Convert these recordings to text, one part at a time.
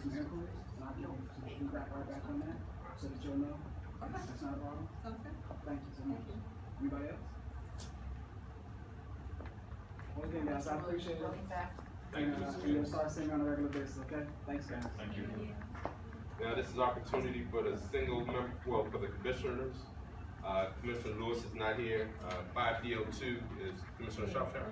make some inquiries, and I can get some feedback right back on that, so that you'll know. Okay. That's not a problem. Sounds good. Thank you so much. Thank you. Anybody else? Well, again, guys, I appreciate it. And you'll start seeing me on a regular basis, okay? Thanks, guys. Thank you. Now, this is opportunity for the single member, well, for the commissioners. Commissioner Lewis is not here. 5DO2 is Commissioner Shropshire.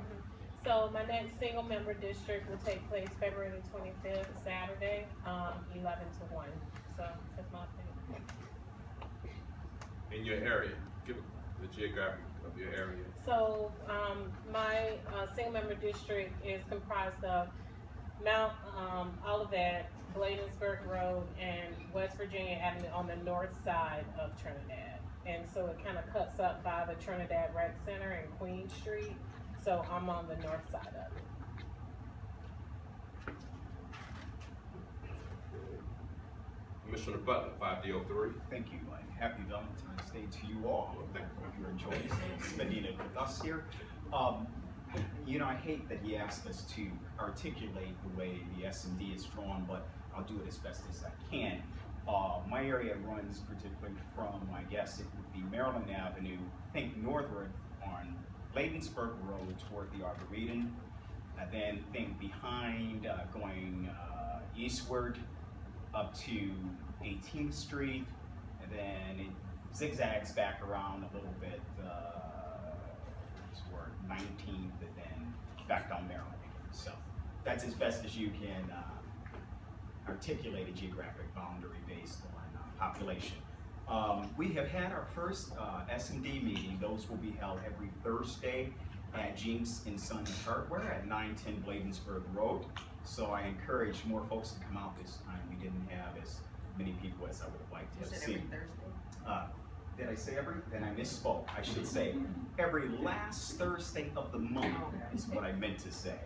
So my next single member district will take place February the 25th, Saturday, 11 to 1. So that's my thing. In your area, give the geographic of your area. So my single member district is comprised of Mount Olivet, Bladensburg Road, and West Virginia Avenue on the north side of Trinidad. And so it kind of cuts up by the Trinidad Rec Center and Queen Street. So I'm on the north side of it. Commissioner Butler, 5DO3. Thank you, and happy Valentine's Day to you all. I hope you're enjoying spending it with us here. You know, I hate that he asked us to articulate the way the S&D is drawn, but I'll do it as best as I can. My area runs particularly from, I guess it would be Maryland Avenue, think northward on Bladensburg Road toward the Arboretum, and then think behind going eastward up to 18th Street, and then it zigzags back around a little bit toward 19th, and then back down Maryland again. So that's as best as you can articulate a geographic boundary based on population. We have had our first S&D meeting. Those will be held every Thursday at Jinx and Sons Hardware at 910 Bladensburg Road. So I encourage more folks to come out this time. We didn't have as many people as I would have liked to have seen. Did I say every? Then I misspoke. I should say every last Thursday of the month is what I meant to say.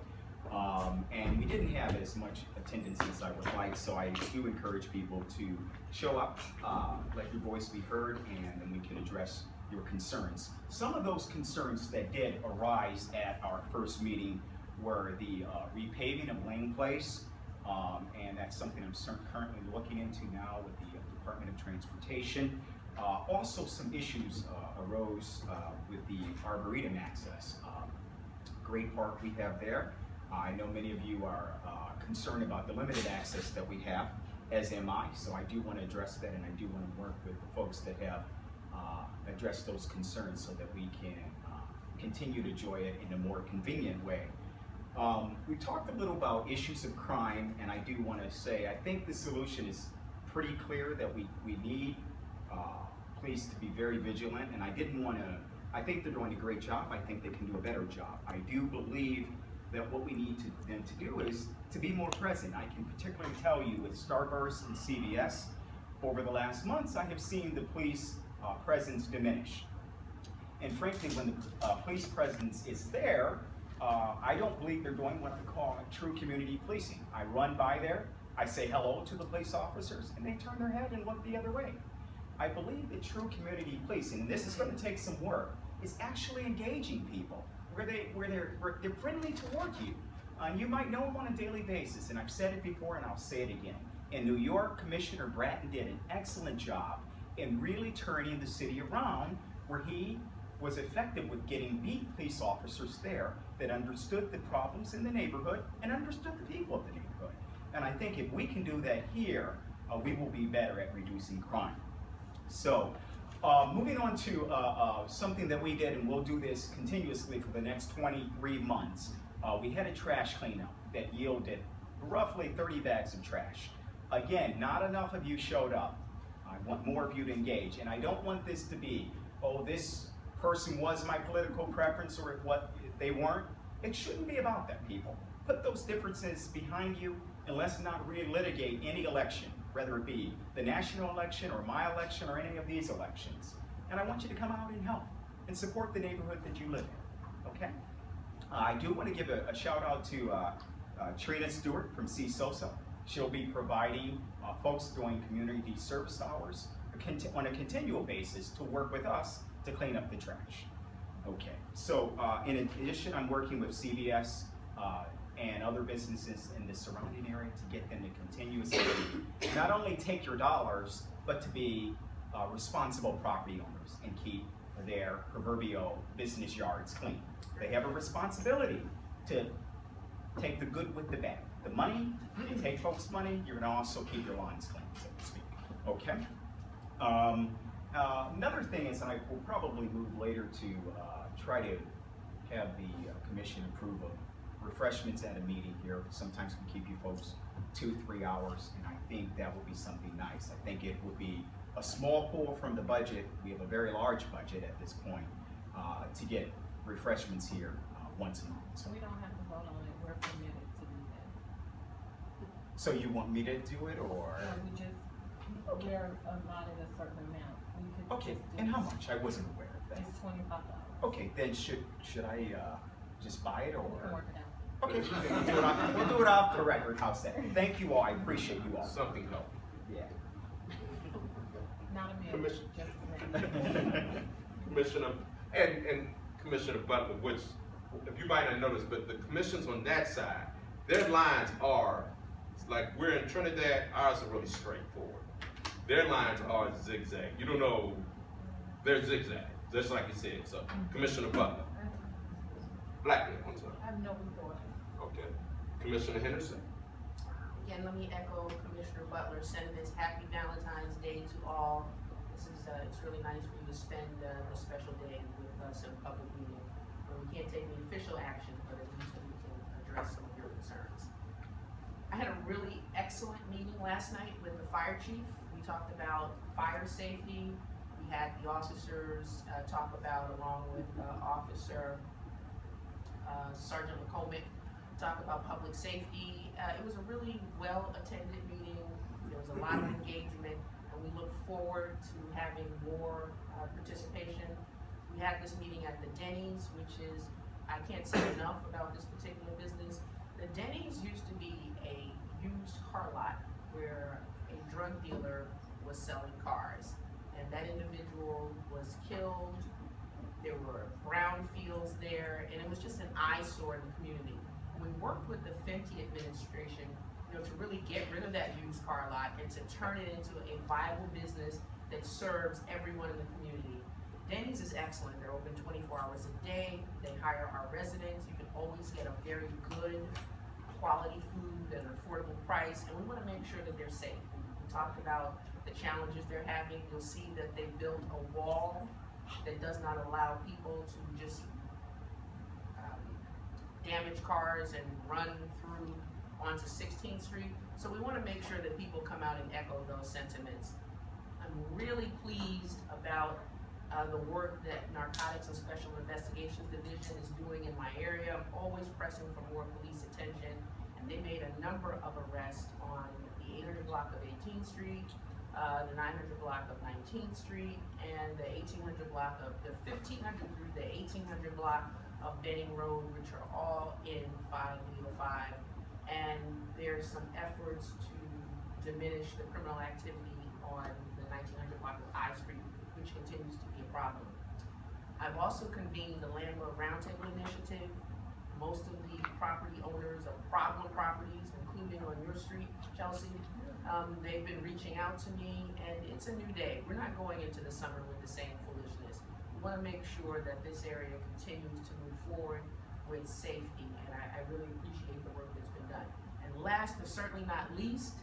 And we didn't have as much attendance as I would like, so I do encourage people to show up, let your voice be heard, and then we can address your concerns. Some of those concerns that did arise at our first meeting were the repaving of Lane Place, and that's something I'm currently looking into now with the Department of Transportation. Also, some issues arose with the Arboretum access. Great park we have there. I know many of you are concerned about the limited access that we have, as am I, so I do want to address that, and I do want to work with the folks that have addressed those concerns so that we can continue to enjoy it in a more convenient way. We talked a little about issues of crime, and I do want to say I think the solution is pretty clear that we need police to be very vigilant, and I think they're doing a great job. I think they can do a better job. I do believe that what we need them to do is to be more present. I can particularly tell you with Starburst and CVS, over the last months, I have seen the police presence diminish. And frankly, when the police presence is there, I don't believe they're doing what I call true community policing. I run by there, I say hello to the police officers, and they turn their head and look the other way. I believe that true community policing, and this is going to take some work, is actually engaging people where they're friendly toward you. You might know them on a daily basis, and I've said it before and I'll say it again. In New York, Commissioner Bratton did an excellent job in really turning the city around, where he was effective with getting beat police officers there that understood the problems in the neighborhood and understood the people of the neighborhood. And I think if we can do that here, we will be better at reducing crime. So, moving on to something that we did, and we'll do this continuously for the next 23 months. We had a trash cleanup that yielded roughly 30 bags of trash. Again, not enough of you showed up. I want more of you to engage, and I don't want this to be, oh, this person was my political preference or what they weren't. It shouldn't be about that, people. Put those differences behind you, and let's not relitigate any election, whether it be the national election or my election or any of these elections. And I want you to come out and help and support the neighborhood that you live in, okay? I do want to give a shout out to Trina Stewart from CSOSA. She'll be providing folks doing community service hours on a continual basis to work with us to clean up the trash. Okay, so in addition, I'm working with CVS and other businesses in the surrounding area to get them to continuously not only take your dollars, but to be responsible property owners and keep their proverbial business yards clean. They have a responsibility to take the good with the bad. The money, you take folks' money, you're gonna also keep your lawns clean, so to speak, okay? Another thing is, I will probably move later to try to have the commission approve of refreshments at a meeting here. Sometimes we keep you folks 2-3 hours, and I think that would be something nice. I think it would be a small pull from the budget. We have a very large budget at this point to get refreshments here once a month. So, We don't have to vote on it, we're permitted to do that. so you want me to do it, or? So we just, we're allotted a certain amount. We could Okay, just do and how this. much? I wasn't aware of that. It's $25. Okay, then should I just buy it, We can or? work it out. Okay, we'll do it off the record. How's that? Thank you all. I appreciate you all. Something helped. Yeah. Not a million, Commission- just a million. Commissioner, and Commissioner Butler, which, if you might not notice, but the commissions on that side, their lines are, like, we're in Trinidad, ours are really straightforward. Their lines are zigzag. You don't know, they're zigzag, just like you said. So, Commissioner Butler. Blackman, I'm sorry. I have no report. Okay. Commissioner Henderson. Again, let me echo Commissioner Butler's sentiments. Happy Valentine's Day to all. This is, it's really nice for you to spend this special day with us in public meeting, where we can't take any official action, but at least we can address some of your concerns. I had a really excellent meeting last night with the fire chief. We talked about fire safety. We had the officers talk about, along with Officer Sergeant McCormick, talk about public safety. It was a really well-attended meeting. There was a lot of engagement, and we look forward to having more participation. We had this meeting at the Denny's, which is, I can't say enough about this particular business. The Denny's used to be a used car lot where a drug dealer was selling cars, and that individual was killed. There were brown fields there, and it was just an eyesore in the community. We worked with the Fenty administration, to really get rid of that used car lot and to turn it into a viable business that serves everyone in the community. Denny's is excellent. They're open 24 hours a day. They hire our residents. You can always get a very good quality food at an affordable price, and we want to make sure that they're safe. We talked about the challenges they're having. You'll see that they built a wall that does not allow people to just damage cars and run through onto 16th Street. So we want to make sure that people come out and echo those sentiments. I'm really pleased about the work that Narcotics and Special Investigations Division is doing in my area. I'm always pressing for more police attention, and they made a number of arrests on the 800 block of 18th Street, the 900 block of 19th Street, and the 1800 block of the 1500 through the 1800 block of Benning Road, which are all in 505. And there's some efforts to diminish the criminal activity on the 1900 block of I Street, which continues to be a problem. I've also convened the Landlord Roundtable Initiative. Most of the property owners of problem properties, including on your street, Chelsea, they've been reaching out to me, and it's a new day. We're not going into the summer with the same foolishness. We want to make sure that this area continues to move forward with safety, and I really appreciate the work that's been done. And last but certainly not least,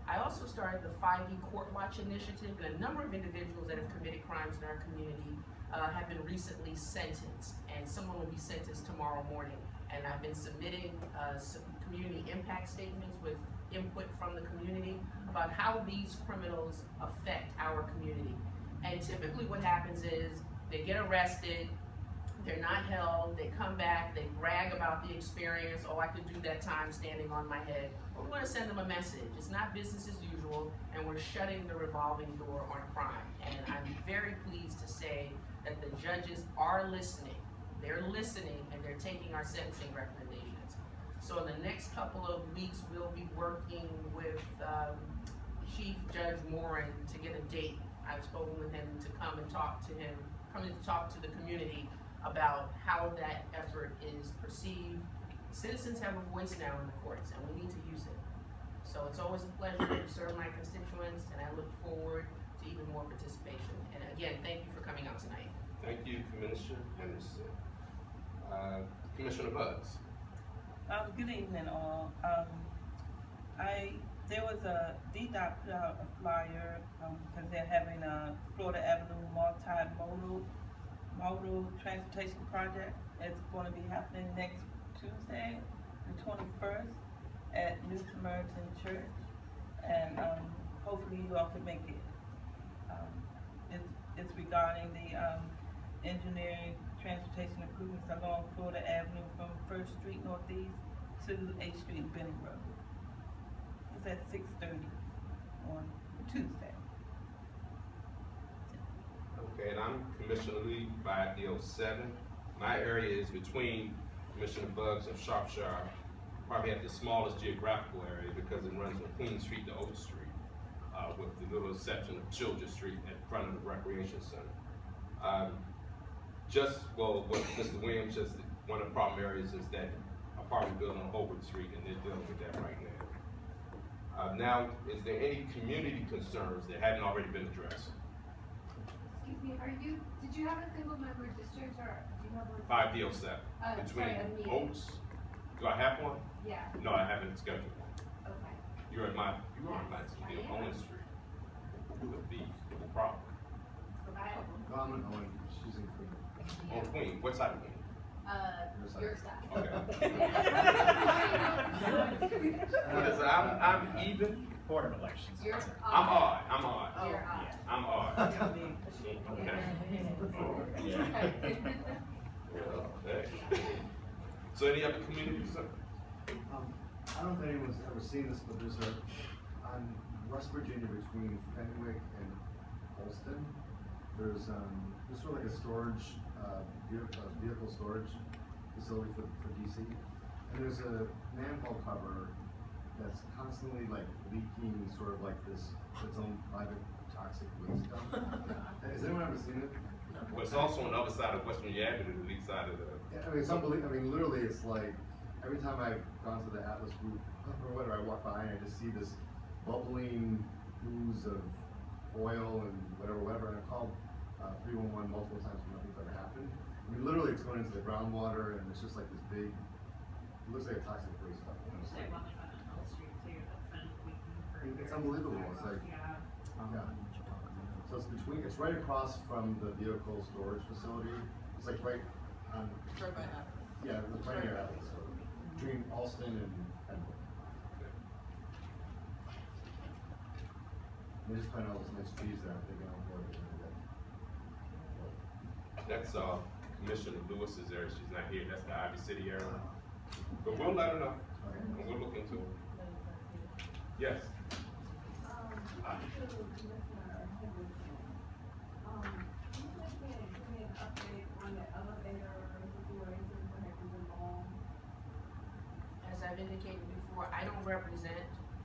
I also started the 5E Court Watch Initiative, and a number of individuals that have committed crimes in our community have been recently sentenced, and someone will be sentenced tomorrow morning. And I've been submitting some community impact statements with input from the community about how these criminals affect our community. And typically what happens is they get arrested, they're not held, they come back, they brag about the experience. Oh, I could do that time standing on my head. But we want to send them a message. It's not business as usual, and we're shutting the revolving door on crime. And I'm very pleased to say that the judges are listening. They're listening, and they're taking our sentencing recommendations. So in the next couple of weeks, we'll be working with Chief Judge Morin to get a date. I've spoken with him to come and talk to him, come and talk to the community about how that effort is perceived. citizens have a voice now in the courts, and we need to use it. So it's always a pleasure to serve my constituents, and I look forward to even more participation. And again, thank you for coming out tonight. Thank you, Commissioner Henderson. Commissioner Buds. Good evening, all. There was DDOT put out a flyer, because they're having a Florida Avenue multimodal transportation project. It's gonna be happening next Tuesday, the 21st, at New Samaritan Church. And, hopefully you all can make it. It's regarding the, engineering transportation improvements along Florida Avenue from First Street Northeast to 8th Street and Benning Road. It's at 6:30 on Tuesday. Okay, and I'm Commissioner Lee, 5D07. My area is between Commissioner Bugs and Shropshire. Probably have the smallest geographical area because it runs from Queen Street to Oak Street, with the little exception of Childress Street in front of the Recreation Center. What Mr. Williams just, one of the problem areas is that apartment building on Hobart Street, and they're dealing with that right now. Now, is there any community concerns that haven't already been addressed? Excuse me, did you have a single member district or do you have one? 5D07, between sorry, a meeting. Oaks, do I have one? Yeah, No, I haven't scheduled one. okay. You are on my Owen Street. You would be the problem. I, I'm an Owen, she's in Queen. On Queen, what side of Queen? your side. Okay. Listen, I'm even, Board of Elections. You're I'm odd, I'm odd. You're odd. I'm odd. Okay. Okay. So any other community concern? I don't know if anyone's ever seen this, but there's on West Virginia between Fenwick and Holston, there's sort of like a storage, vehicle storage facility for DC. And there's a manhole cover that's constantly like leaking sort of like its own private toxic waste dump. Has anyone ever seen it? Well, it's also on the other side of West Virginia Avenue, the east side of the. Yeah, I mean, it's unbelievable. I mean, literally, it's like every time I've gone to the Atlas Group or whatever, I walk by and I just see this bubbling ooze of oil and whatever. And I've called 311 multiple times and nothing's ever happened. I mean, literally, it's going into the groundwater and it's just like this big. It looks like a toxic waste dump. And it's like, it's unbelievable. It's like, yeah. So it's right across from the vehicle storage facility. It's like right on. Yeah, it's right near Atlas, so between Alston and Fenwick. They just plant all those nice trees there. I'm thinking, oh boy, they're gonna get. That's Commissioner Lewis's area. She's not here. That's the Ivy City area. But we'll let her know. Okay. And we'll look into it. Yes. As I've indicated before, I don't represent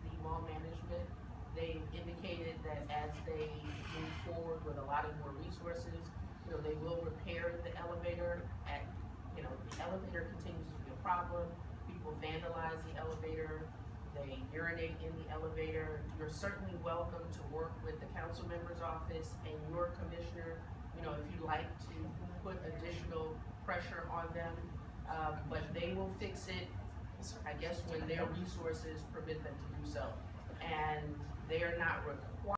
the mall management. They've indicated that as they move forward with a lot of more resources, they will repair the elevator the elevator continues to be a problem. People vandalize the elevator, they urinate in the elevator. You're certainly welcome to work with the council member's office and your commissioner, if you'd like to put additional pressure on them. But they will fix it, I guess, when their resources permit them to do so. And they are not required